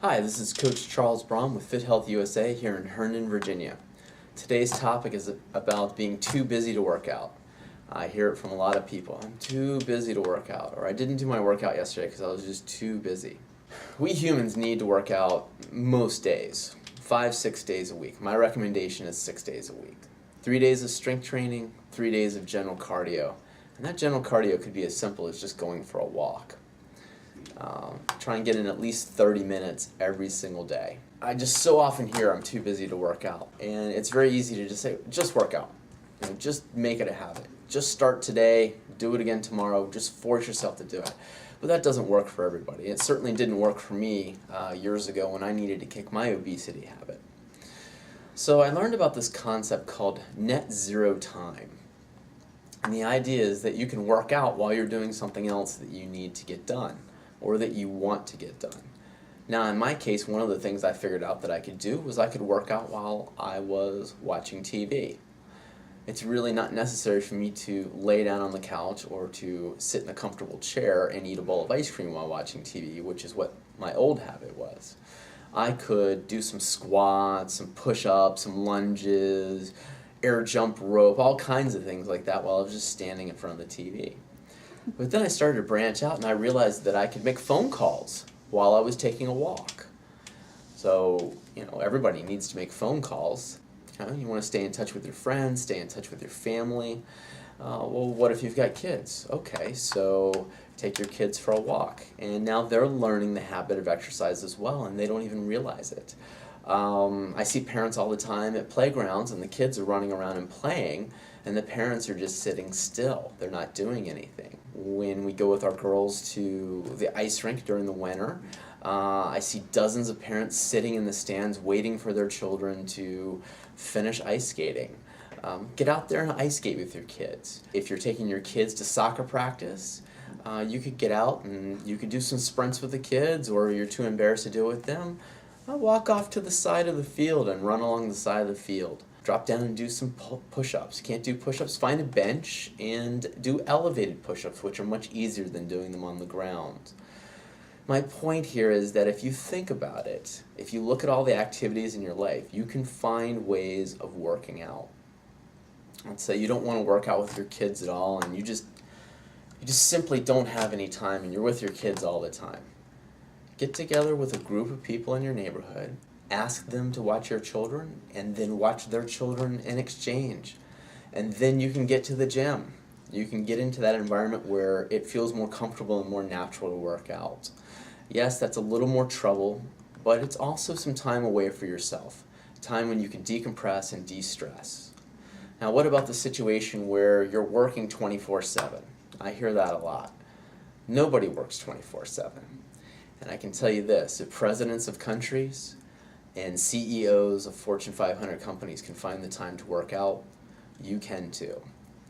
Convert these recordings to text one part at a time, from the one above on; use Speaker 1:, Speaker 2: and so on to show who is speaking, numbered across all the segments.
Speaker 1: Hi, this is Coach Charles Braun with Fit Health USA here in Herndon, Virginia. Today's topic is about being too busy to work out. I hear it from a lot of people. I'm too busy to work out, or I didn't do my workout yesterday because I was just too busy. We humans need to work out most days, 5-6 days a week. My recommendation is 6 days a week. 3 days of strength training, 3 days of general cardio. And that general cardio could be as simple as just going for a walk. Try and get in at least 30 minutes every single day. I just so often hear I'm too busy to work out, and it's very easy to just say, just work out. Just make it a habit. Just start today, do it again tomorrow, just force yourself to do it. But that doesn't work for everybody. It certainly didn't work for me years ago when I needed to kick my obesity habit. So I learned about this concept called net zero time. And the idea is that you can work out while you're doing something else that you need to get done, or that you want to get done. Now in my case, one of the things I figured out that I could do was I could work out while I was watching TV. It's really not necessary for me to lay down on the couch or to sit in a comfortable chair and eat a bowl of ice cream while watching TV, which is what my old habit was. I could do some squats, some push-ups, some lunges, air jump rope, all kinds of things like that while I was just standing in front of the TV. But then I started to branch out and I realized that I could make phone calls while I was taking a walk. So, everybody needs to make phone calls. You want to stay in touch with your friends, stay in touch with your family. Well, what if you've got kids? Okay, so take your kids for a walk. And now they're learning the habit of exercise as well, and they don't even realize it. I see parents all the time at playgrounds, and the kids are running around and playing, and the parents are just sitting still. They're not doing anything. When we go with our girls to the ice rink during the winter, I see dozens of parents sitting in the stands waiting for their children to finish ice skating. Get out there and ice skate with your kids. If you're taking your kids to soccer practice, you could get out and you could do some sprints with the kids, or you're too embarrassed to do it with them. Walk off to the side of the field and run along the side of the field. Drop down and do some push-ups. Can't do push-ups? Find a bench and do elevated push-ups, which are much easier than doing them on the ground. My point here is that if you think about it, if you look at all the activities in your life, you can find ways of working out. Let's say you don't want to work out with your kids at all, and you just simply don't have any time, and you're with your kids all the time. Get together with a group of people in your neighborhood, ask them to watch your children, and then watch their children in exchange. And then you can get to the gym. You can get into that environment where it feels more comfortable and more natural to work out. Yes, that's a little more trouble, but it's also some time away for yourself. Time when you can decompress and de-stress. Now, what about the situation where you're working 24/7? I hear that a lot. Nobody works 24/7. And I can tell you this, if presidents of countries and CEOs of Fortune 500 companies can find the time to work out, you can too.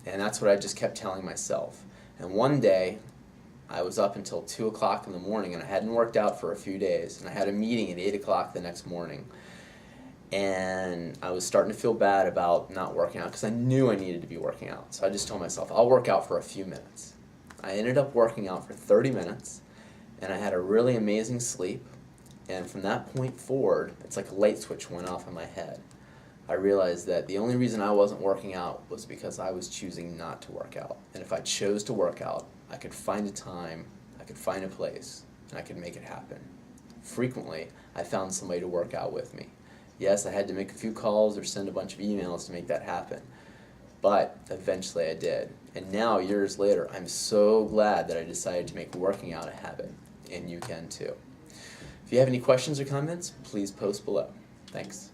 Speaker 1: And that's what I just kept telling myself. And one day, I was up until 2 o'clock in the morning, and I hadn't worked out for a few days, and I had a meeting at 8 o'clock the next morning. And I was starting to feel bad about not working out because I knew I needed to be working out. So I just told myself, I'll work out for a few minutes. I ended up working out for 30 minutes, and I had a really amazing sleep. And from that point forward, it's like a light switch went off in my head. I realized that the only reason I wasn't working out was because I was choosing not to work out. And if I chose to work out, I could find a time, I could find a place, and I could make it happen. Frequently, I found somebody to work out with me. Yes, I had to make a few calls or send a bunch of emails to make that happen. But eventually I did. And now, years later, I'm so glad that I decided to make working out a habit. And you can too. If you have any questions or comments, please post below. Thanks.